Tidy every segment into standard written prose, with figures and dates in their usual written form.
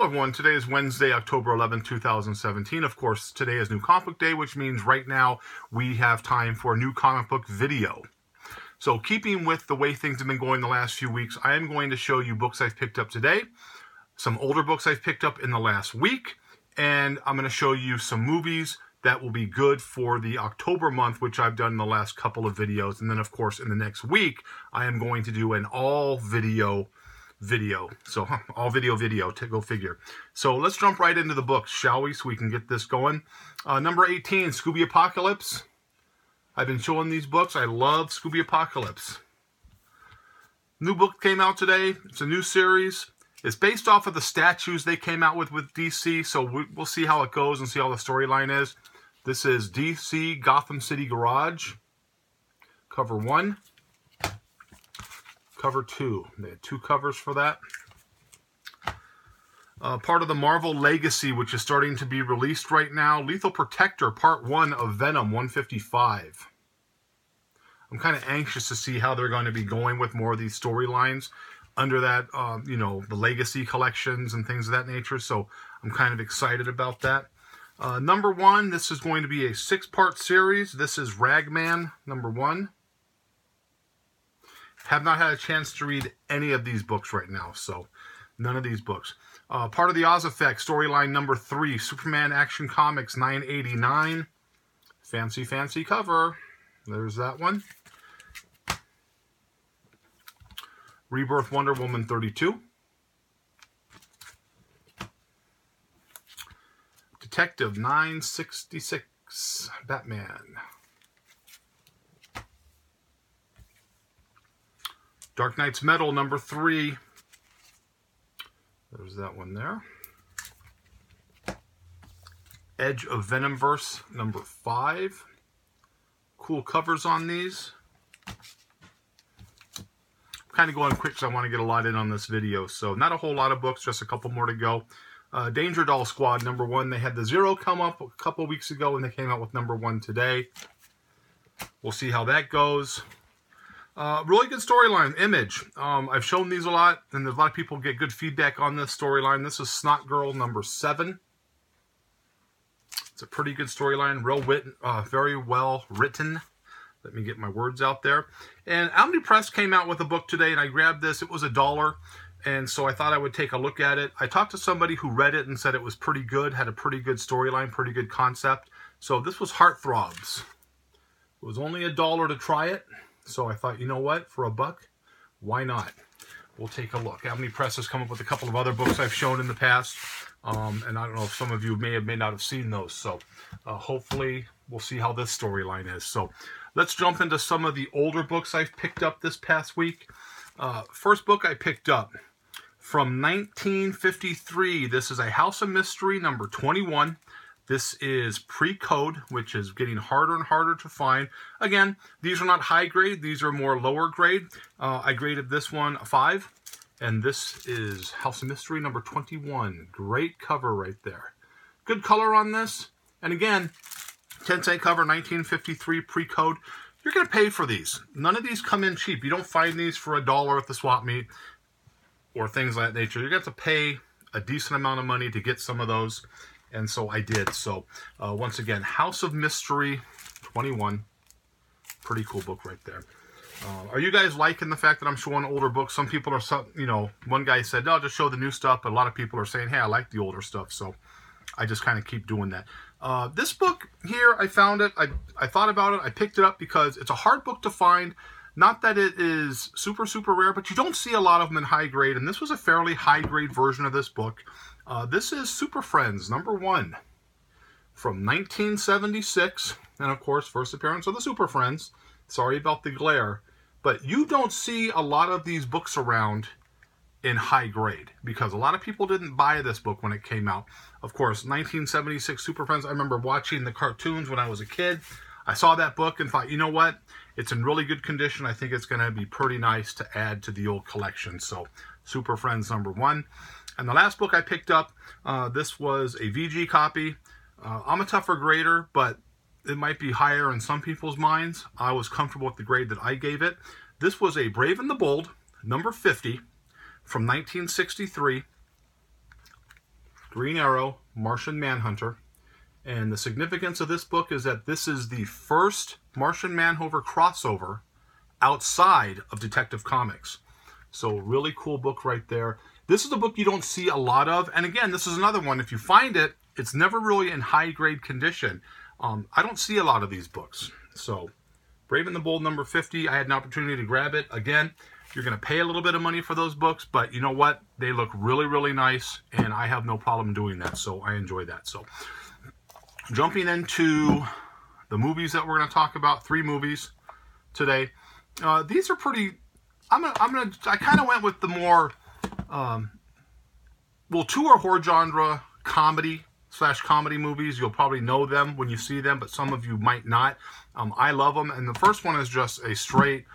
everyone. Today is Wednesday, October 11, 2017. Of course, today is New Comic Book Day, which means right now we have time for a new comic book video. So keeping with the way things have been going the last few weeks, I am going to show you books I've picked up today, some older books I've picked up in the last week, and I'm going to show you some movies that will be good for the October month, which I've done in the last couple of videos. And then, of course, in the next week, I am going to do an all-video video. So, all-video to go figure. So, let's jump right into the books, shall we, so we can get this going. Number 18, Scooby Apocalypse. I've been showing these books. I love Scooby Apocalypse. New book came out today. It's a new series. It's based off of the statues they came out with DC, so we'll see how it goes and see how the storyline is. This is DC Gotham City Garage. Cover 1. Cover 2. They had 2 covers for that. Part of the Marvel Legacy, which is starting to be released right now. Lethal Protector, Part 1 of Venom 155. I'm kind of anxious to see how they're going to be going with more of these storylines under that, the Legacy collections and things of that nature. So I'm kind of excited about that. Number 1, this is going to be a 6-part series. This is Ragman, number 1. Have not had a chance to read any of these books right now, so none of these books. Part of the Oz Effect, storyline number 3, Superman Action Comics 989. Fancy, fancy cover. There's that one. Rebirth Wonder Woman 32. Detective 966, Batman. Dark Knight's Metal number 3. There's that one there. Edge of Venomverse number 5. Cool covers on these. I'm kind of going quick because I want to get a lot in on this video. So not a whole lot of books, just a couple more to go. Danger Doll Squad number 1. They had the 0 come up a couple weeks ago and they came out with number 1 today. We'll see how that goes. Really good storyline. Image. I've shown these a lot, and a lot of people get good feedback on this storyline. This is Snot Girl number 7. It's a pretty good storyline. Very well written. Let me get my words out there. And Omni Press came out with a book today, and I grabbed this. It was $1, and so I thought I would take a look at it. I talked to somebody who read it and said it was pretty good, had a pretty good storyline, pretty good concept. So this was Heartthrobs. It was only $1 to try it. So I thought, you know what, for $1, why not? We'll take a look. Omni Press has come up with a couple of other books I've shown in the past. And I don't know if some of you may not have seen those. So hopefully we'll see how this storyline is. So let's jump into some of the older books I've picked up this past week. First book I picked up from 1953. This is A House of Mystery number 21. This is pre-code, which is getting harder and harder to find. Again, these are not high grade. These are more lower grade. I graded this one a 5. And this is House of Mystery number 21. Great cover right there. Good color on this. And again, 10-cent cover, 1953 pre-code. You're going to pay for these. None of these come in cheap. You don't find these for $1 at the swap meet or things like that nature. You're going to have to pay a decent amount of money to get some of those. And so I did. So, once again, House of Mystery 21. Pretty cool book right there. Are you guys liking the fact that I'm showing older books? Some people are, one guy said, no, just show the new stuff. But a lot of people are saying, hey, I like the older stuff. So I just kind of keep doing that. This book here, I found it. I thought about it. I picked it up because it's a hard book to find. Not that it is super, super rare, but you don't see a lot of them in high grade. And this was a fairly high grade version of this book. This is Super Friends, number 1, from 1976. And, of course, first appearance of the Super Friends. Sorry about the glare. But you don't see a lot of these books around in high grade because a lot of people didn't buy this book when it came out. Of course, 1976 Super Friends. I remember watching the cartoons when I was a kid. I saw that book and thought, you know what? It's in really good condition. I think it's going to be pretty nice to add to the old collection. So, Super Friends number 1. And the last book I picked up, this was a VG copy. I'm a tougher grader, but it might be higher in some people's minds. I was comfortable with the grade that I gave it. This was a Brave and the Bold, number 50, from 1963. Green Arrow, Martian Manhunter. And the significance of this book is that this is the first Martian Manhunter crossover outside of Detective Comics. So really cool book right there. This is a book you don't see a lot of. And again, this is another one. If you find it, it's never really in high grade condition. I don't see a lot of these books. So Brave and the Bold number 50, I had an opportunity to grab it. Again, you're going to pay a little bit of money for those books, but you know what? They look really, really nice, and I have no problem doing that. So I enjoy that. So jumping into the movies that we're going to talk about, 3 movies today. These are pretty. I kind of went with the more. Well, 2 are horror genre comedy/comedy movies. You'll probably know them when you see them, but some of you might not. I love them, and the first one is just a straight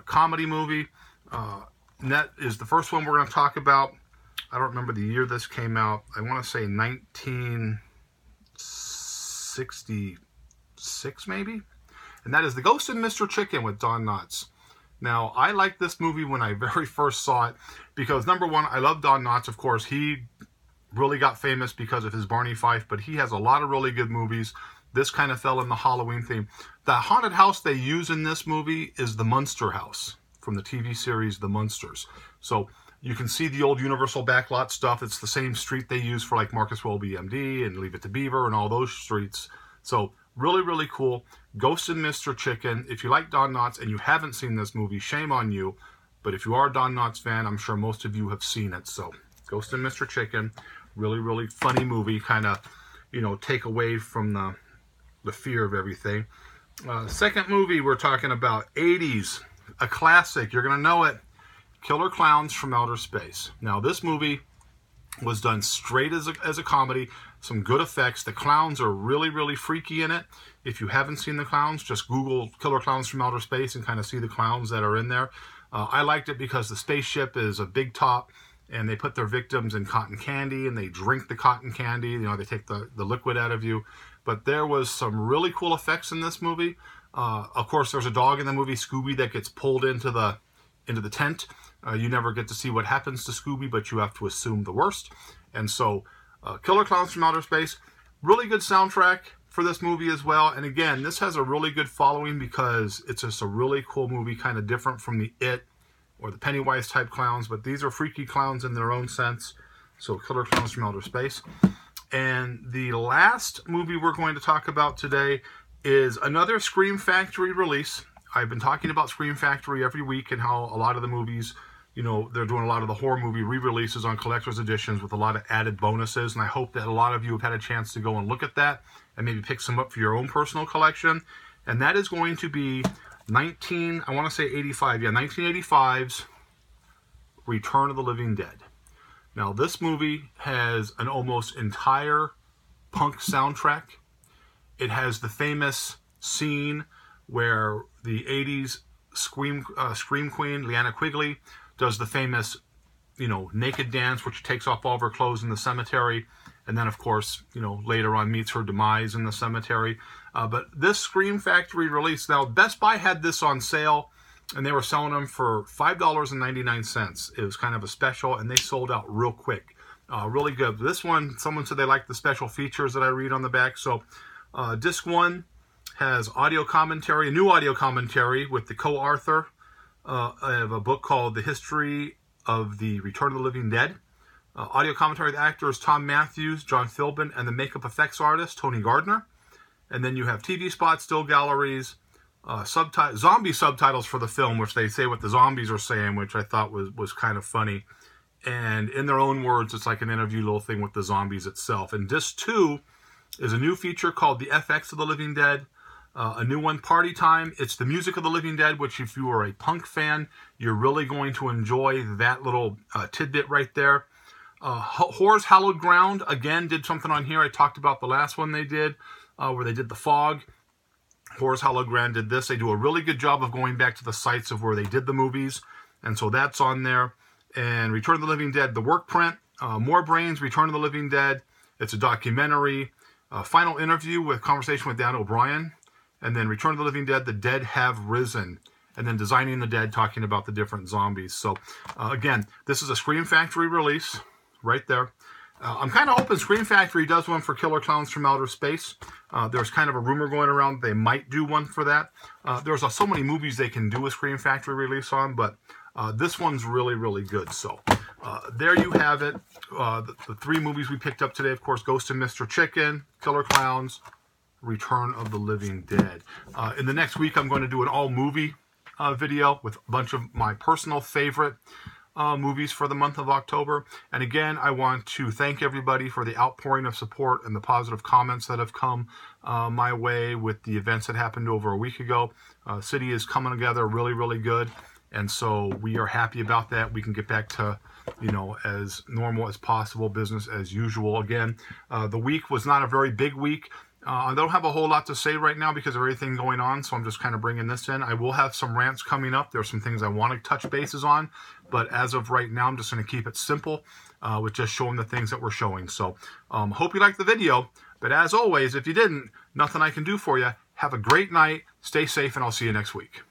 comedy movie. That is the first one we're going to talk about. I don't remember the year this came out. I want to say 1966 maybe, and that is The Ghost and Mr. Chicken with Don Knotts. Now, I liked this movie when I very first saw it because, number one, I love Don Knotts. Of course, he really got famous because of his Barney Fife, but he has a lot of really good movies. This kind of fell in the Halloween theme. The haunted house they use in this movie is the Munster house from the TV series The Munsters. So you can see the old Universal backlot stuff. It's the same street they use for like Marcus Welby MD and Leave It to Beaver and all those streets. So really, really cool. Ghost and Mr. Chicken. If you like Don Knotts and you haven't seen this movie, shame on you. But if you are a Don Knotts fan, I'm sure most of you have seen it. So Ghost and Mr. Chicken, really, really funny movie. Kind of, you know, take away from the fear of everything. Second movie we're talking about, 80s, a classic. You're going to know it. Killer Clowns from Outer Space. Now, this movie was done straight as a comedy. Some good effects. The clowns are really, really freaky in it. If you haven't seen the clowns, just Google Killer Clowns from Outer Space and kind of see the clowns that are in there. I liked it because the spaceship is a big top, and they put their victims in cotton candy, and they drink the cotton candy. You know, they take the liquid out of you. But there was some really cool effects in this movie. Of course, there's a dog in the movie, Scooby, that gets pulled into the tent. You never get to see what happens to Scooby, but you have to assume the worst. And so, Killer Clowns from Outer Space, really good soundtrack for this movie as well. And again, this has a really good following because it's just a really cool movie, kind of different from the It or the Pennywise type clowns, but these are freaky clowns in their own sense. So Killer Clowns from Outer Space. And the last movie we're going to talk about today is another Scream Factory release. I've been talking about Scream Factory every week and how a lot of the movies, you know, they're doing a lot of the horror movie re-releases on collector's editions with a lot of added bonuses. And I hope that a lot of you have had a chance to go and look at that and maybe pick some up for your own personal collection. And that is going to be 1985's Return of the Living Dead. Now, this movie has an almost entire punk soundtrack. It has the famous scene where the 80s Scream Queen, Liana Quigley, does the famous, you know, naked dance, which takes off all of her clothes in the cemetery. And then, of course, you know, later on meets her demise in the cemetery. But this Scream Factory release, now Best Buy had this on sale, and they were selling them for $5.99. It was kind of a special, and they sold out real quick. Really good. This one, someone said they liked the special features that I read on the back. So disc 1 has audio commentary, a new audio commentary with the co-author of a book called The History of the Return of the Living Dead. Audio commentary of the actors Tom Matthews, John Philbin, and the makeup effects artist Tony Gardner. And then you have TV spots, still galleries, zombie subtitles for the film, which they say what the zombies are saying, which I thought was kind of funny. And in their own words, it's like an interview little thing with the zombies itself. And disc 2 is a new feature called The FX of the Living Dead. A new one, Party Time. It's the music of the Living Dead, which if you are a punk fan, you're really going to enjoy that little tidbit right there. Horror's Hallowed Ground, again, did something on here. I talked about the last one they did, where they did The Fog. Horror's Hallowed Ground did this. They do a really good job of going back to the sites of where they did the movies, and so that's on there. And Return of the Living Dead, the work print. More Brains, Return of the Living Dead. It's a documentary. Final interview with conversation with Dan O'Brien. And then Return of the Living Dead, The Dead Have Risen. And then Designing the Dead, talking about the different zombies. So, again, this is a Scream Factory release right there. I'm kind of hoping Scream Factory does one for Killer Clowns from Outer Space. There's kind of a rumor going around they might do one for that. There's so many movies they can do a Scream Factory release on, but this one's really, really good. So there you have it. The 3 movies we picked up today, of course, Ghost and Mr. Chicken, Killer Clowns, Return of the Living Dead. In the next week, I'm going to do an all-movie video with a bunch of my personal favorite movies for the month of October. And again, I want to thank everybody for the outpouring of support and the positive comments that have come my way with the events that happened over a week ago. City is coming together really, really good. And so we are happy about that. We can get back to, you know, as normal as possible, business as usual again. The week was not a very big week. I don't have a whole lot to say right now because of everything going on, so I'm just kind of bringing this in. I will have some rants coming up. There's some things I want to touch bases on, but as of right now, I'm just going to keep it simple with just showing the things that we're showing. So hope you liked the video, but as always, if you didn't, nothing I can do for you. Have a great night, stay safe, and I'll see you next week.